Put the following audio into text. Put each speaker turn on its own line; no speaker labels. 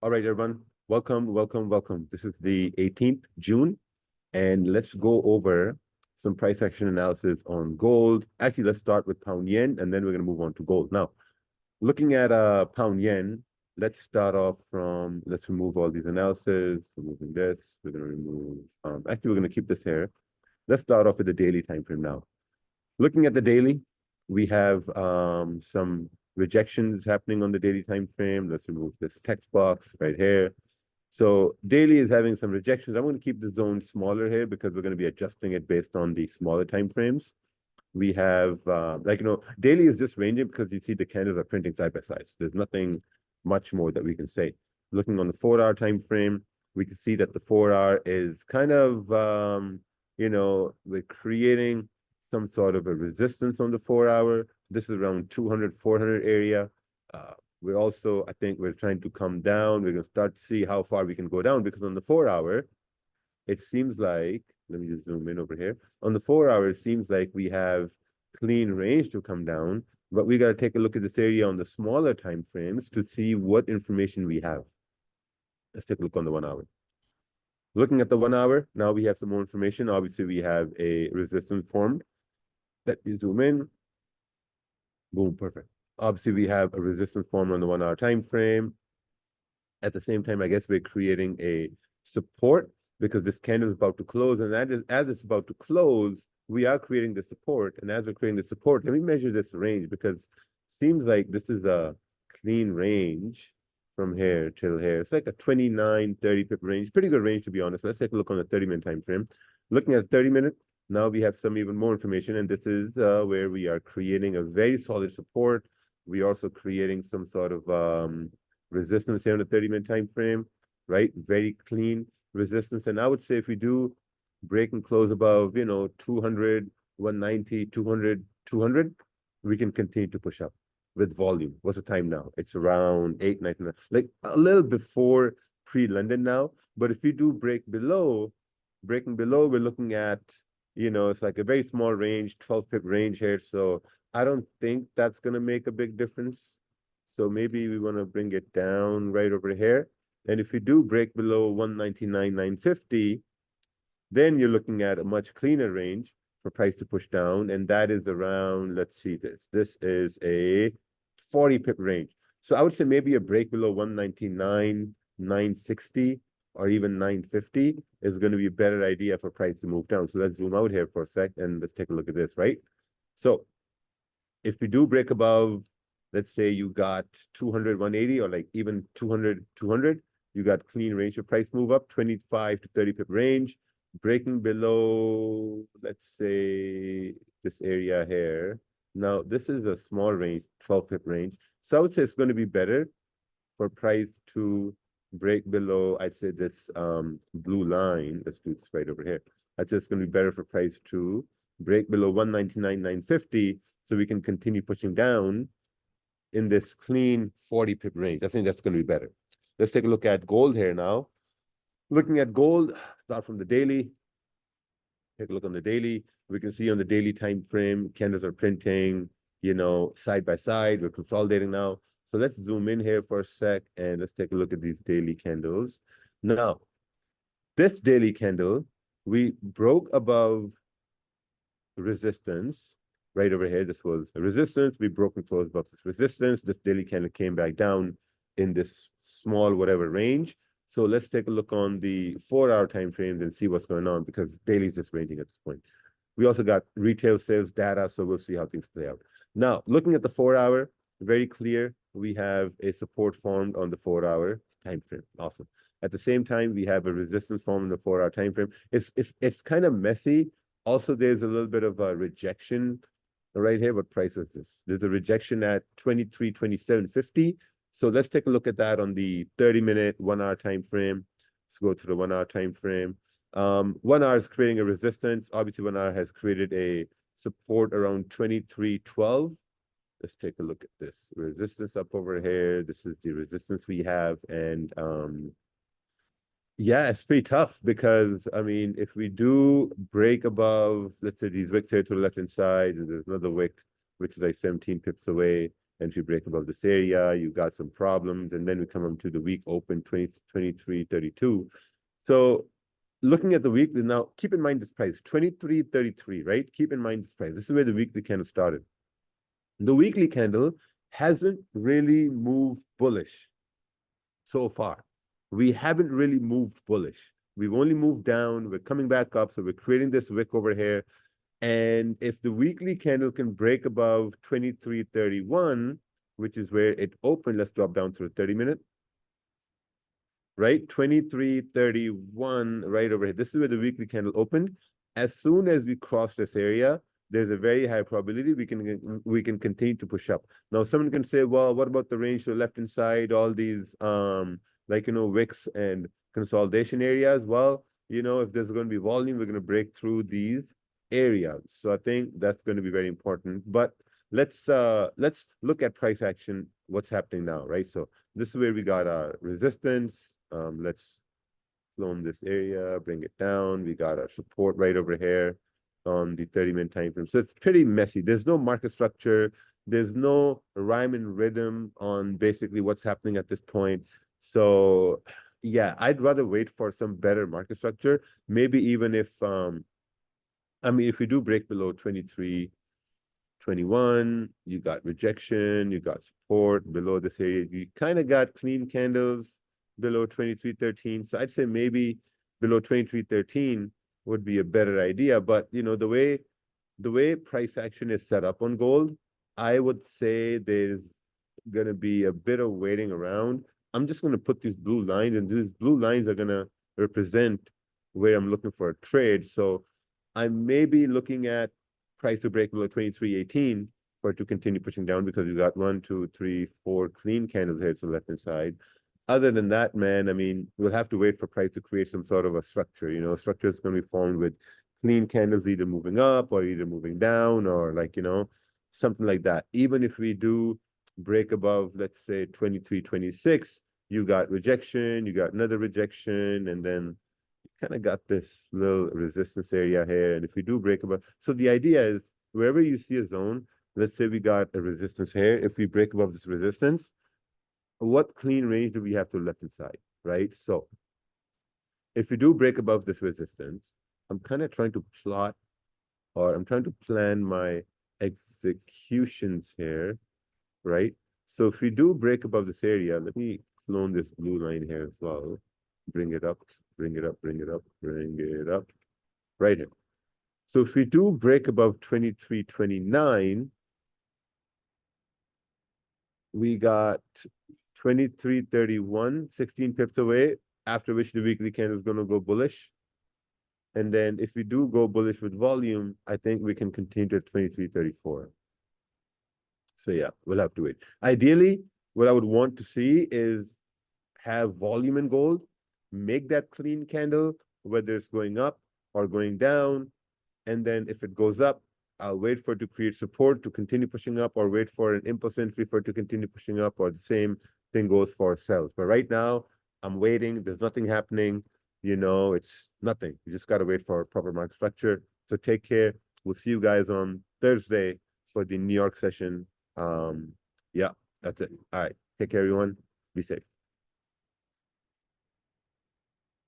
All right, everyone. Welcome. This is the 18th June, and let's go over some price action analysis on gold. Actually, let's start with pound yen, and then we're going to move on to gold. Now, looking at pound yen, let's start off from, let's remove all these analyses. Removing this, we're going to remove, actually, we're going to keep this here. Let's start off with the daily time frame now. Looking at the daily, we have some rejections happening on the daily time frame. Let's remove this text box right here. So daily is having some rejections. I'm going to keep the zone smaller here because we're going to be adjusting it based on the smaller time frames. We have daily is just ranging because you see the candles are printing side by side. So there's nothing much more that we can say. Looking on the 4-hour time frame, we can see that the 4-hour is kind of we're creating some sort of a resistance on the 4-hour. This is around 200, 400 area. We're also, I think we're trying to come down. We're going to start to see how far we can go down because on the 4-hour, it seems like, let me just zoom in over here. On the 4-hour, it seems like we have clean range to come down, but we got to take a look at this area on the smaller time frames to see what information we have. Let's take a look on the 1-hour. Looking at the 1-hour, now we have some more information. Obviously, we have a resistance formed. Let me zoom in. Boom, perfect. Obviously, we have a resistance formed on the 1-hour time frame. At the same time, I guess we're creating a support because this candle is about to close. And as it's about to close, we are creating the support. And as we're creating the support, let me measure this range because it seems like this is a clean range from here till here. It's like a 29, 30 pip range. Pretty good range, to be honest. Let's take a look on the 30-minute time frame. Looking at 30-minute, now we have some even more information. And this is where we are creating a very solid support. We're also creating some sort of resistance here on the 30-minute time frame, right? Very clean resistance. And I would say if we do break and close above, 200, 190, 200, 200, we can continue to push up with volume. What's the time now? It's around 8:99, like a little before pre-London now. But if we do breaking below, we're looking at, it's like a very small range, 12 pip range here. So I don't think that's going to make a big difference. So maybe we want to bring it down right over here. And if we do break below 199,950, then you're looking at a much cleaner range for price to push down. And that is around, let's see this. This is a 40 pip range. So I would say maybe a break below 199,960 or even 950 is going to be a better idea for price to move down. So let's zoom out here for a sec and let's take a look at this, right? So if we do break above, let's say you got 200, 180, or like even 200, 200, you got clean range of price move up, 25 to 30 pip range. Breaking below, let's say this area here. Now, this is a small range, 12 pip range. So I would say it's going to be better for price to break below, I'd say this blue line. Let's do this right over here. I'd say it's going to be better for price to break below 199,950 so we can continue pushing down in this clean 40 pip range. I think that's going to be better. Let's take a look at gold here now. Looking at gold, start from the daily. Take a look on the daily. We can see on the daily time frame, candles are printing, side by side. We're consolidating now. So let's zoom in here for a sec and let's take a look at these daily candles. Now, this daily candle, we broke above resistance right over here. This was a resistance. We broke and closed above this resistance. This daily candle came back down in this small whatever range. So let's take a look on the 4-hour time frames and see what's going on because daily is just ranging at this point. We also got retail sales data, so we'll see how things play out. Now, looking at the 4-hour, very clear. We have a support formed on the 4-hour time frame. Awesome. At the same time, we have a resistance formed in the 4-hour time frame. It's kind of messy. Also, there's a little bit of a rejection right here. What price is this? There's a rejection at 23.2750. So let's take a look at that on the 30-minute, 1-hour time frame. Let's go to the 1-hour time frame. 1 hour is creating a resistance. Obviously, 1 hour has created a support around 23.12. Let's take a look at this. Resistance up over here. This is the resistance we have. And yeah, it's pretty tough because, I mean, if we do break above, let's say these wicks here to the left-hand side, and there's another wick, which is like 17 pips away. And if you break above this area, you got some problems. And then we come up to the week open 23.32. So looking at the weekly now, keep in mind this price 23.33, right? Keep in mind this price. This is where the weekly candle started. The weekly candle hasn't really moved bullish so far. We haven't really moved bullish. We've only moved down. We're coming back up. So we're creating this wick over here. And if the weekly candle can break above 23.31, which is where it opened, let's drop down to the 30-minute. Right? 23.31 right over here. This is where the weekly candle opened. As soon as we cross this area, there's a very high probability we can continue to push up. Now, someone can say, well, what about the range to the left hand side, all these wicks and consolidation areas? Well, if there's going to be volume, we're going to break through these areas. So I think that's going to be very important. But let's look at price action, what's happening now, right? So this is where we got our resistance. Let's clone this area, bring it down. We got our support right over here on the 30-minute time frame. So it's pretty messy. There's no market structure. There's no rhyme and rhythm on basically what's happening at this point. So yeah, I'd rather wait for some better market structure. Maybe even if if we do break below 23.21, you got rejection, you got support below this area. You kind of got clean candles below 23.13. So I'd say maybe below 23.13 would be a better idea. But the way price action is set up on gold, I would say there's gonna be a bit of waiting around. I'm just gonna put these blue lines, and these blue lines are gonna represent where I'm looking for a trade. So I may be looking at price to break below 23.18 for it to continue pushing down, because we got 1, 2, 3, 4 clean candles here to the left hand side. Other than that, man, we'll have to wait for price to create some sort of a structure. Structure is going to be formed with clean candles either moving up or either moving down, or something like that. Even if we do break above, let's say 23.26, you got rejection, you got another rejection, and then you kind of got this little resistance area here. And if we do break above, so the idea is wherever you see a zone, let's say we got a resistance here. If we break above this resistance, what clean range do we have to the left hand side, right? So if we do break above this resistance, I'm kind of trying to plot, or I'm trying to plan my executions here, right? So if we do break above this area, let me clone this blue line here as well. Bring it up, bring it up, bring it up, bring it up, right here. So if we do break above 23.29, we got 23.31, 16 pips away, after which the weekly candle is going to go bullish. And then if we do go bullish with volume, I think we can continue to 23.34. So yeah, we'll have to wait. Ideally, what I would want to see is have volume in gold, make that clean candle, whether it's going up or going down. And then if it goes up, I'll wait for it to create support to continue pushing up, or wait for an impulse entry for it to continue pushing up, or the same thing goes for sells. But right now, I'm waiting. There's nothing happening. It's nothing. You just got to wait for a proper market structure. So take care. We'll see you guys on Thursday for the New York session. Yeah, that's it. All right. Take care, everyone. Be safe.